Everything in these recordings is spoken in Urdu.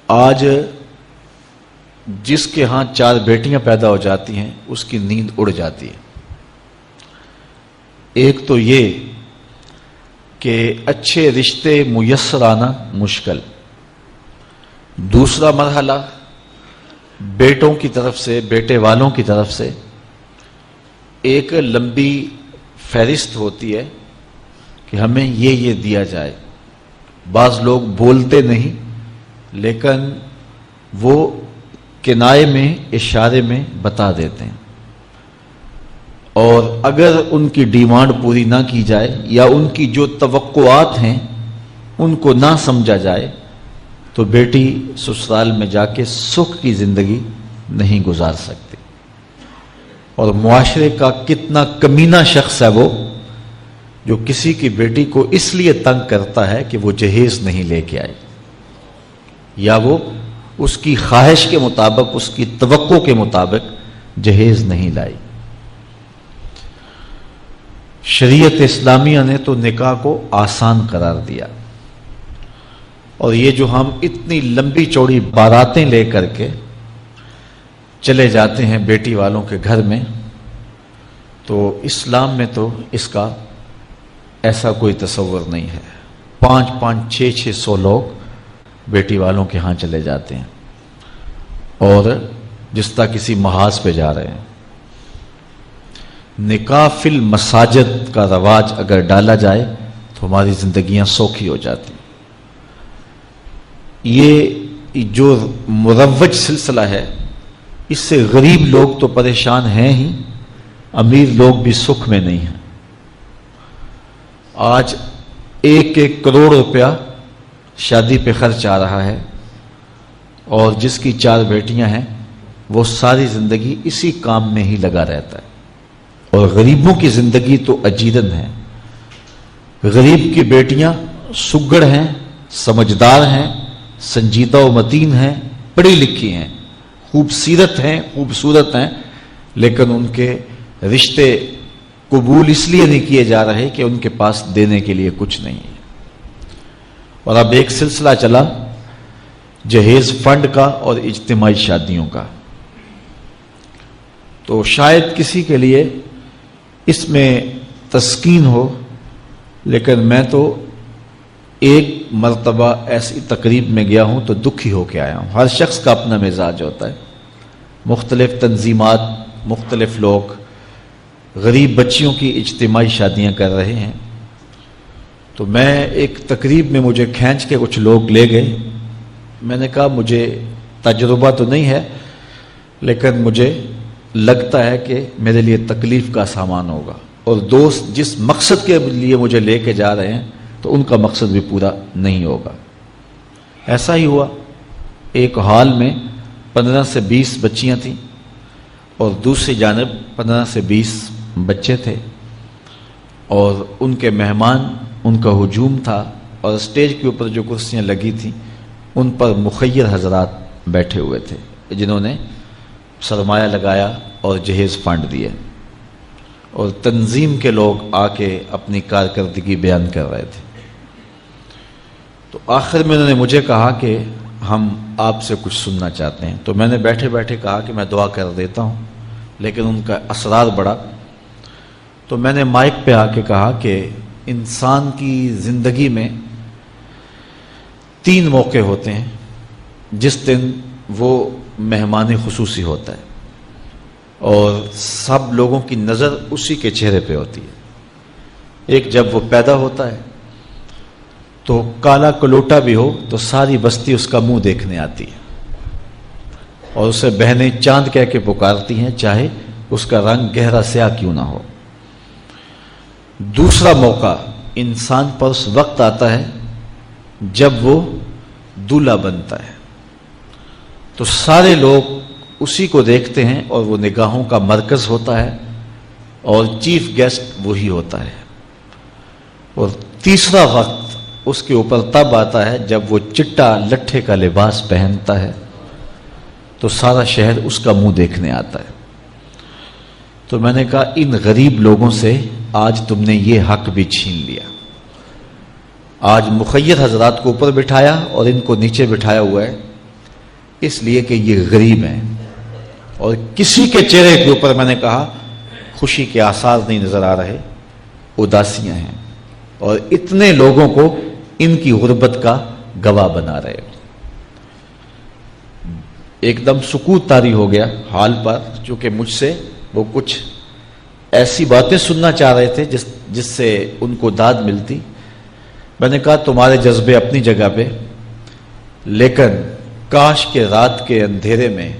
آج جس کے ہاں 4 بیٹیاں پیدا ہو جاتی ہیں اس کی نیند اڑ جاتی ہے۔ ایک تو یہ کہ اچھے رشتے میسر آنا مشکل، دوسرا مرحلہ بیٹوں کی طرف سے، بیٹے والوں کی طرف سے ایک لمبی فہرست ہوتی ہے کہ ہمیں یہ دیا جائے۔ بعض لوگ بولتے نہیں لیکن وہ کنائے میں، اشارے میں بتا دیتے ہیں، اور اگر ان کی ڈیمانڈ پوری نہ کی جائے یا ان کی جو توقعات ہیں ان کو نہ سمجھا جائے تو بیٹی سسرال میں جا کے سکھ کی زندگی نہیں گزار سکتی۔ اور معاشرے کا کتنا کمینہ شخص ہے وہ جو کسی کی بیٹی کو اس لیے تنگ کرتا ہے کہ وہ جہیز نہیں لے کے آئی، یا وہ اس کی خواہش کے مطابق، اس کی توقع کے مطابق جہیز نہیں لائی۔ شریعت اسلامیہ نے تو نکاح کو آسان قرار دیا، اور یہ جو ہم اتنی لمبی چوڑی باراتیں لے کر کے چلے جاتے ہیں بیٹی والوں کے گھر میں، تو اسلام میں تو اس کا ایسا کوئی تصور نہیں ہے۔ 500 600 لوگ بیٹی والوں کے ہاں چلے جاتے ہیں، اور جس طرح کسی محاذ پہ جا رہے ہیں۔ نکاح فی المساجد کا رواج اگر ڈالا جائے تو ہماری زندگیاں سوکھی ہو جاتی۔ یہ جو مروج سلسلہ ہے اس سے غریب لوگ تو پریشان ہیں ہی، امیر لوگ بھی سکھ میں نہیں ہیں۔ آج 1 کروڑ روپیہ شادی پہ خرچ آ رہا ہے، اور جس کی 4 بیٹیاں ہیں وہ ساری زندگی اسی کام میں ہی لگا رہتا ہے۔ اور غریبوں کی زندگی تو اجیرن ہے۔ غریب کی بیٹیاں سگڑ ہیں، سمجھدار ہیں، سنجیدہ و متین ہیں، پڑھی لکھی ہیں، خوبصورت ہیں، لیکن ان کے رشتے قبول اس لیے نہیں کیے جا رہے کہ ان کے پاس دینے کے لیے کچھ نہیں ہے۔ اور اب ایک سلسلہ چلا جہیز فنڈ کا اور اجتماعی شادیوں کا، تو شاید کسی کے لیے اس میں تسکین ہو، لیکن میں تو ایک مرتبہ ایسی تقریب میں گیا ہوں تو دکھی ہو کے آیا ہوں۔ ہر شخص کا اپنا مزاج ہوتا ہے، مختلف تنظیمات، مختلف لوگ غریب بچیوں کی اجتماعی شادیاں کر رہے ہیں۔ تو میں ایک تقریب میں مجھے کھینچ کے کچھ لوگ لے گئے۔ میں نے کہا مجھے تجربہ تو نہیں ہے، لیکن مجھے لگتا ہے کہ میرے لیے تکلیف کا سامان ہوگا، اور دوست جس مقصد کے لیے مجھے لے کے جا رہے ہیں تو ان کا مقصد بھی پورا نہیں ہوگا۔ ایسا ہی ہوا۔ ایک ہال میں 15 سے 20 بچیاں تھیں، اور دوسری جانب 15 سے 20 بچے تھے، اور ان کے مہمان، ان کا ہجوم تھا، اور اسٹیج کے اوپر جو کرسیاں لگی تھیں ان پر مخیر حضرات بیٹھے ہوئے تھے جنہوں نے سرمایہ لگایا اور جہیز فنڈ دیے، اور تنظیم کے لوگ آ کے اپنی کارکردگی بیان کر رہے تھے۔ تو آخر میں انہوں نے مجھے کہا کہ ہم آپ سے کچھ سننا چاہتے ہیں۔ تو میں نے بیٹھے بیٹھے کہا کہ میں دعا کر دیتا ہوں، لیکن ان کا اصرار بڑھا، تو میں نے مائک پہ آ کے کہا کہ انسان کی زندگی میں 3 موقع ہوتے ہیں جس دن وہ مہمان خصوصی ہوتا ہے، اور سب لوگوں کی نظر اسی کے چہرے پہ ہوتی ہے۔ ایک جب وہ پیدا ہوتا ہے تو کالا کلوٹا بھی ہو تو ساری بستی اس کا منہ دیکھنے آتی ہے، اور اسے بہنیں چاند کہہ کے پکارتی ہیں، چاہے اس کا رنگ گہرا سیاہ کیوں نہ ہو۔ دوسرا موقع انسان پر اس وقت آتا ہے جب وہ دولہا بنتا ہے، تو سارے لوگ اسی کو دیکھتے ہیں، اور وہ نگاہوں کا مرکز ہوتا ہے، اور چیف گیسٹ وہی ہوتا ہے۔ اور تیسرا وقت اس کے اوپر تب آتا ہے جب وہ چٹا لٹھے کا لباس پہنتا ہے، تو سارا شہر اس کا منہ دیکھنے آتا ہے۔ تو میں نے کہا ان غریب لوگوں سے آج تم نے یہ حق بھی چھین لیا۔ آج مخیر حضرات کو اوپر بٹھایا اور ان کو نیچے بٹھایا ہوا ہے، اس لیے کہ یہ غریب ہیں اور کسی کے چہرے کے اوپر میں نے کہا خوشی کے آثار نہیں نظر آ رہے، اداسیاں ہیں، اور اتنے لوگوں کو ان کی غربت کا گواہ بنا رہے ہو۔ ایک دم سکوت طاری ہو گیا حال پر، چونکہ مجھ سے وہ کچھ ایسی باتیں سننا چاہ رہے تھے جس سے ان کو داد ملتی۔ میں نے کہا تمہارے جذبے اپنی جگہ پہ، لیکن کاش کے رات کے اندھیرے میں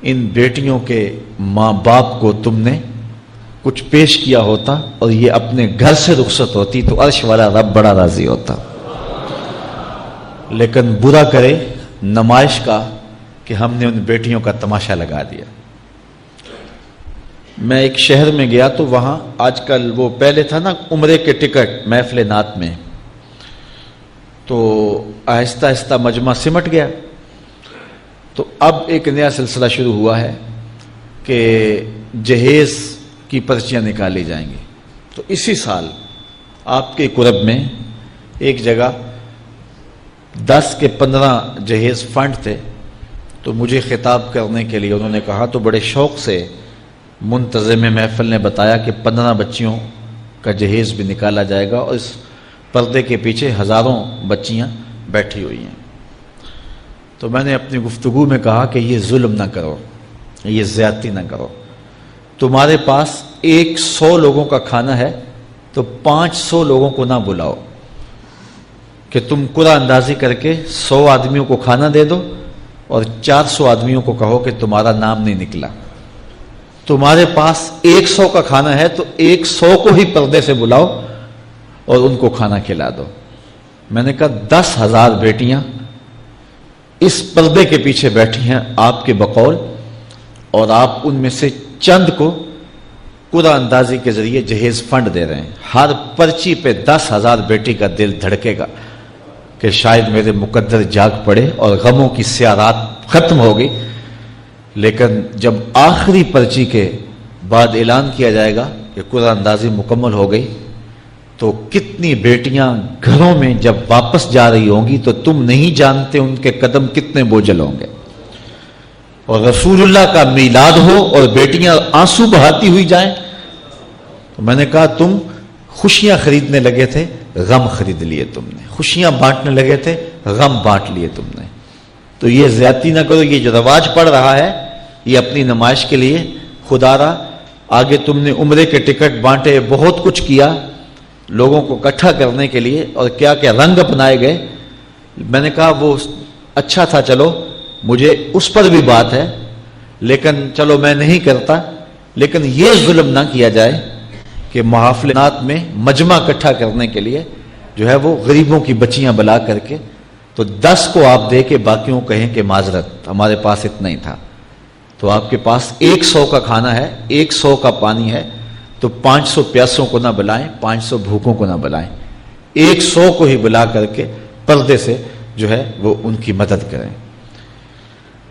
ان بیٹیوں کے ماں باپ کو تم نے کچھ پیش کیا ہوتا اور یہ اپنے گھر سے رخصت ہوتی تو عرش والا رب بڑا راضی ہوتا۔ لیکن برا کرے نمائش کا کہ ہم نے ان بیٹیوں کا تماشا لگا دیا۔ میں ایک شہر میں گیا تو وہاں آج کل وہ پہلے تھا نا عمرے کے ٹکٹ محفل نعت میں، تو آہستہ آہستہ مجمع سمٹ گیا، تو اب ایک نیا سلسلہ شروع ہوا ہے کہ جہیز کی پرچیاں نکالی جائیں گی۔ تو اسی سال آپ کے قرب میں ایک جگہ 10 کے 15 جہیز فنڈ تھے، تو مجھے خطاب کرنے کے لیے انہوں نے کہا، تو بڑے شوق سے منتظم محفل نے بتایا کہ 15 بچیوں کا جہیز بھی نکالا جائے گا اور اس پردے کے پیچھے ہزاروں بچیاں بیٹھی ہوئی ہیں۔ تو میں نے اپنی گفتگو میں کہا کہ یہ ظلم نہ کرو، یہ زیادتی نہ کرو، تمہارے پاس 100 لوگوں کا کھانا ہے تو 500 لوگوں کو نہ بلاؤ کہ تم قرعہ اندازی کر کے 100 آدمیوں کو کھانا دے دو اور 400 آدمیوں کو کہو کہ تمہارا نام نہیں نکلا۔ تمہارے پاس 100 کا کھانا ہے تو 100 کو ہی پردے سے بلاؤ اور ان کو کھانا کھلا دو۔ میں نے کہا 10,000 بیٹیاں اس پردے کے پیچھے بیٹھی ہیں آپ کے بقول، اور آپ ان میں سے چند کو قرعہ اندازی کے ذریعے جہیز فنڈ دے رہے ہیں۔ ہر پرچی پہ 10,000 بیٹی کا دل دھڑکے گا کہ شاید میرے مقدر جاگ پڑے اور غموں کی سیاہ رات ختم ہوگی، لیکن جب آخری پرچی کے بعد اعلان کیا جائے گا کہ قرعہ اندازی مکمل ہو گئی، تو کتنی بیٹیاں گھروں میں جب واپس جا رہی ہوں گی تو تم نہیں جانتے ان کے قدم کتنے بوجھل ہوں گے، اور رسول اللہ کا میلاد ہو اور بیٹیاں آنسو بہاتی ہوئی جائیں۔ تو میں نے کہا تم خوشیاں خریدنے لگے تھے، غم خرید لیے تم نے، خوشیاں بانٹنے لگے تھے، غم بانٹ لیے تم نے۔ تو یہ زیادتی نہ کرو، یہ جو رواج پڑ رہا ہے یہ اپنی نمائش کے لیے، خدا را آگے تم نے عمرے کے ٹکٹ بانٹے، بہت کچھ کیا لوگوں کو اکٹھا کرنے کے لیے، اور کیا کیا رنگ اپنائے گئے۔ میں نے کہا وہ اچھا تھا، چلو مجھے اس پر بھی بات ہے، لیکن چلو میں نہیں کرتا، لیکن یہ ظلم نہ کیا جائے کہ محافلات میں مجمع اکٹھا کرنے کے لیے جو ہے وہ غریبوں کی بچیاں بلا کر کے تو 10 کو آپ دے کے باقیوں کہیں کہ معذرت ہمارے پاس اتنا ہی تھا۔ تو آپ کے پاس 100 کا کھانا ہے، 100 کا پانی ہے، تو 500 پیاسوں کو نہ بلائیں، 500 بھوکوں کو نہ بلائیں، 100 کو ہی بلا کر کے پردے سے جو ہے وہ ان کی مدد کریں۔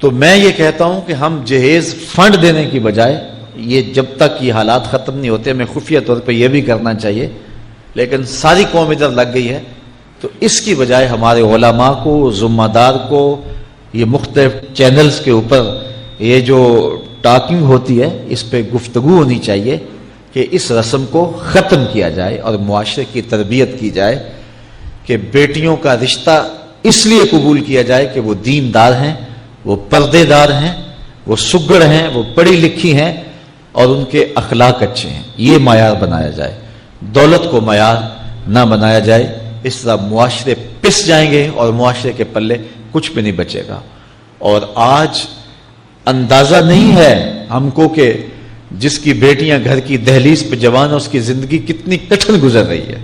تو میں یہ کہتا ہوں کہ ہم جہیز فنڈ دینے کی بجائے، یہ جب تک یہ حالات ختم نہیں ہوتے، میں خفیہ طور پہ یہ بھی کرنا چاہیے، لیکن ساری قوم ادھر لگ گئی ہے، تو اس کی بجائے ہمارے علماء کو، ذمہ دار کو، یہ مختلف چینلز کے اوپر یہ جو ٹاکنگ ہوتی ہے اس پہ گفتگو ہونی چاہیے کہ اس رسم کو ختم کیا جائے اور معاشرے کی تربیت کی جائے کہ بیٹیوں کا رشتہ اس لیے قبول کیا جائے کہ وہ دیندار ہیں، وہ پردے دار ہیں، وہ سگڑ ہیں، وہ پڑھی لکھی ہیں اور ان کے اخلاق اچھے ہیں، یہ معیار بنایا جائے، دولت کو معیار نہ بنایا جائے۔ اس طرح معاشرے پس جائیں گے اور معاشرے کے پلے کچھ بھی نہیں بچے گا۔ اور آج اندازہ نہیں ہے ہم کو کہ جس کی بیٹیاں گھر کی دہلیز پہ جوان ہے اس کی زندگی کتنی کٹھن گزر رہی ہے۔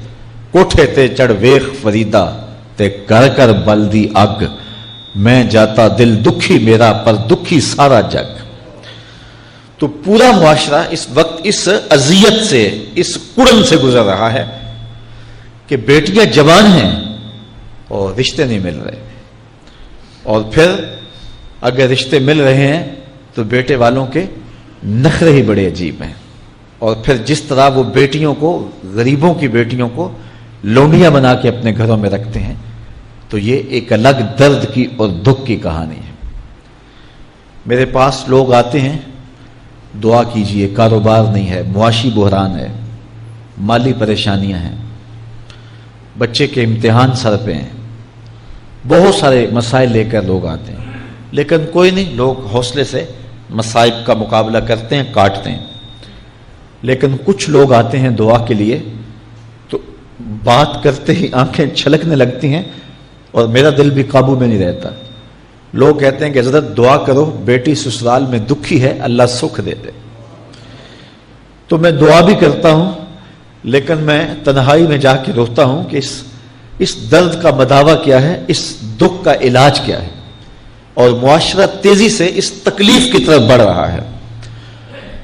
کوٹھے تے چڑھ ویخ فریدا تے کر کر بلدی اگ، میں جاتا دل دکھی میرا پر دکھی سارا جگ۔ تو پورا معاشرہ اس وقت اس اذیت سے، اس کڑن سے گزر رہا ہے کہ بیٹیاں جوان ہیں اور رشتے نہیں مل رہے، اور پھر اگر رشتے مل رہے ہیں تو بیٹے والوں کے نخرے ہی بڑے عجیب ہیں، اور پھر جس طرح وہ بیٹیوں کو، غریبوں کی بیٹیوں کو لونڈیاں بنا کے اپنے گھروں میں رکھتے ہیں، تو یہ ایک الگ درد کی اور دکھ کی کہانی ہے۔ میرے پاس لوگ آتے ہیں، دعا کیجئے، کاروبار نہیں ہے، معاشی بحران ہے، مالی پریشانیاں ہیں، بچے کے امتحان سر پہ ہیں، بہت سارے مسائل لے کر لوگ آتے ہیں، لیکن کوئی نہیں، لوگ حوصلے سے مصائب کا مقابلہ کرتے ہیں، کاٹتے ہیں۔ لیکن کچھ لوگ آتے ہیں دعا کے لیے تو بات کرتے ہی آنکھیں چھلکنے لگتی ہیں اور میرا دل بھی قابو میں نہیں رہتا۔ لوگ کہتے ہیں کہ حضرت دعا کرو، بیٹی سسرال میں دکھی ہے، اللہ سکھ دے دے۔ تو میں دعا بھی کرتا ہوں، لیکن میں تنہائی میں جا کے روتا ہوں کہ اس درد کا مداوع کیا ہے، اس دکھ کا علاج کیا ہے، اور معاشرہ تیزی سے اس تکلیف کی طرف بڑھ رہا ہے،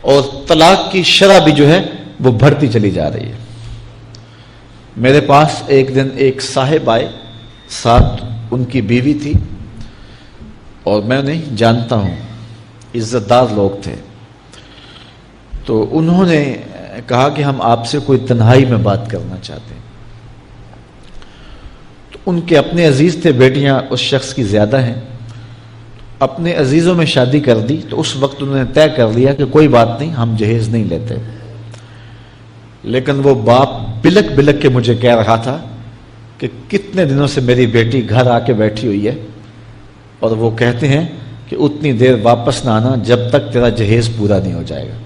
اور طلاق کی شرح بھی جو ہے وہ بڑھتی چلی جا رہی ہے۔ میرے پاس ایک دن ایک صاحب آئے، ساتھ ان کی بیوی تھی، اور میں انہیں جانتا ہوں، عزت دار لوگ تھے۔ تو انہوں نے کہا کہ ہم آپ سے کوئی تنہائی میں بات کرنا چاہتے ہیں۔ تو ان کے اپنے عزیز تھے، بیٹیاں اس شخص کی زیادہ ہیں، اپنے عزیزوں میں شادی کر دی۔ تو اس وقت انہوں نے طے کر لیا کہ کوئی بات نہیں، ہم جہیز نہیں لیتے۔ لیکن وہ باپ بلک بلک کے مجھے کہہ رہا تھا کہ کتنے دنوں سے میری بیٹی گھر آ کے بیٹھی ہوئی ہے، اور وہ کہتے ہیں کہ اتنی دیر واپس نہ آنا جب تک تیرا جہیز پورا نہیں ہو جائے گا۔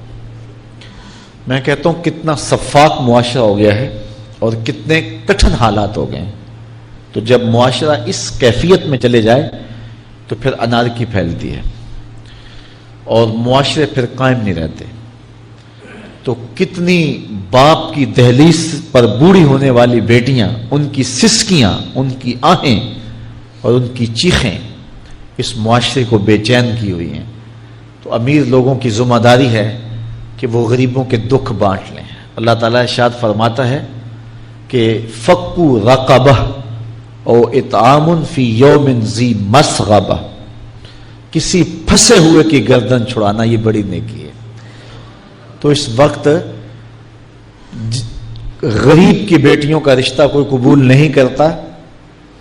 میں کہتا ہوں کتنا صفاق معاشرہ ہو گیا ہے اور کتنے کٹھن حالات ہو گئے ہیں۔ تو جب معاشرہ اس کیفیت میں چلے جائے تو پھر انارکی پھیلتی ہے اور معاشرے پھر قائم نہیں رہتے۔ تو کتنی باپ کی دہلیز پر بوڑھی ہونے والی بیٹیاں، ان کی سسکیاں، ان کی آہیں اور ان کی چیخیں اس معاشرے کو بے چین کی ہوئی ہیں۔ تو امیر لوگوں کی ذمہ داری ہے کہ وہ غریبوں کے دکھ بانٹ لیں۔ اللہ تعالیٰ ارشاد فرماتا ہے کہ فکو رقبہ او اطعام فی یوم ذی مسغبہ، کسی پھنسے ہوئے کی گردن چھڑانا یہ بڑی نیکی ہے۔ تو اس وقت غریب کی بیٹیوں کا رشتہ کوئی قبول نہیں کرتا۔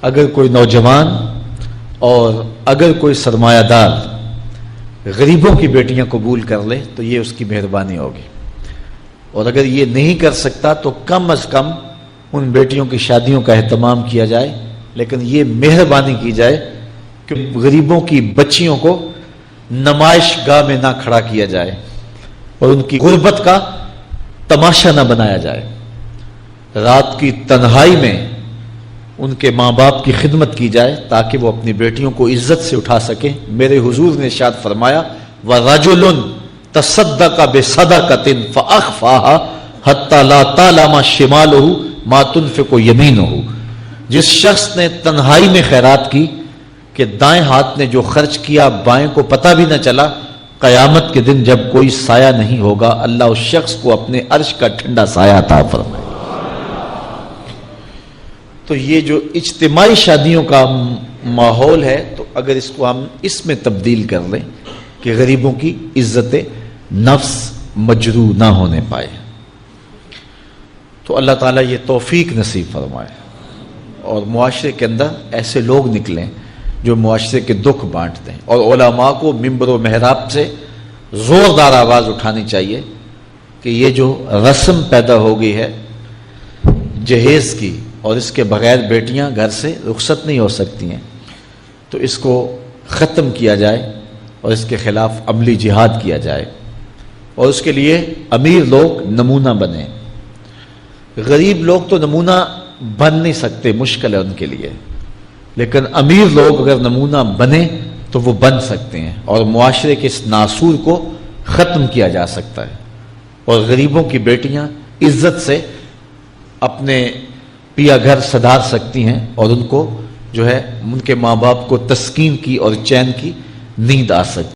اگر کوئی نوجوان اور اگر کوئی سرمایہ دار غریبوں کی بیٹیاں قبول کر لے تو یہ اس کی مہربانی ہوگی، اور اگر یہ نہیں کر سکتا تو کم از کم ان بیٹیوں کی شادیوں کا اہتمام کیا جائے، لیکن یہ مہربانی کی جائے کہ غریبوں کی بچیوں کو نمائش گاہ میں نہ کھڑا کیا جائے اور ان کی غربت کا تماشا نہ بنایا جائے۔ رات کی تنہائی میں ان کے ماں باپ کی خدمت کی جائے تاکہ وہ اپنی بیٹیوں کو عزت سے اٹھا سکیں۔ میرے حضور نے ارشاد فرمایا وَرَجُلٌ تَصَدَّقَ بِصَدَقَةٍ فَأَخْفَاهَا حَتَّى لَا تَعْلَمَ شِمَالُهُ مَا تُنْفِقُ يَمِينُهُ، جس شخص نے تنہائی میں خیرات کی کہ دائیں ہاتھ نے جو خرچ کیا بائیں کو پتہ بھی نہ چلا، قیامت کے دن جب کوئی سایہ نہیں ہوگا اللہ اس شخص کو اپنے عرش کا ٹھنڈا سایہ عطا فرمائے۔ تو یہ جو اجتماعی شادیوں کا ماحول ہے، تو اگر اس کو ہم اس میں تبدیل کر لیں کہ غریبوں کی عزت نفس مجروح نہ ہونے پائے، تو اللہ تعالیٰ یہ توفیق نصیب فرمائے اور معاشرے کے اندر ایسے لوگ نکلیں جو معاشرے کے دکھ بانٹتے ہیں۔ اور علماء کو ممبر و محراب سے زوردار آواز اٹھانی چاہیے کہ یہ جو رسم پیدا ہو گئی ہے جہیز کی، اور اس کے بغیر بیٹیاں گھر سے رخصت نہیں ہو سکتی ہیں، تو اس کو ختم کیا جائے اور اس کے خلاف عملی جہاد کیا جائے، اور اس کے لیے امیر لوگ نمونہ بنیں۔ غریب لوگ تو نمونہ بن نہیں سکتے، مشکل ہے ان کے لیے، لیکن امیر لوگ اگر نمونہ بنیں تو وہ بن سکتے ہیں اور معاشرے کے اس ناسور کو ختم کیا جا سکتا ہے، اور غریبوں کی بیٹیاں عزت سے اپنے پیا گھر سدھار سکتی ہیں، اور ان کو جو ہے ان کے ماں باپ کو تسکین کی اور چین کی نیند آ سکتی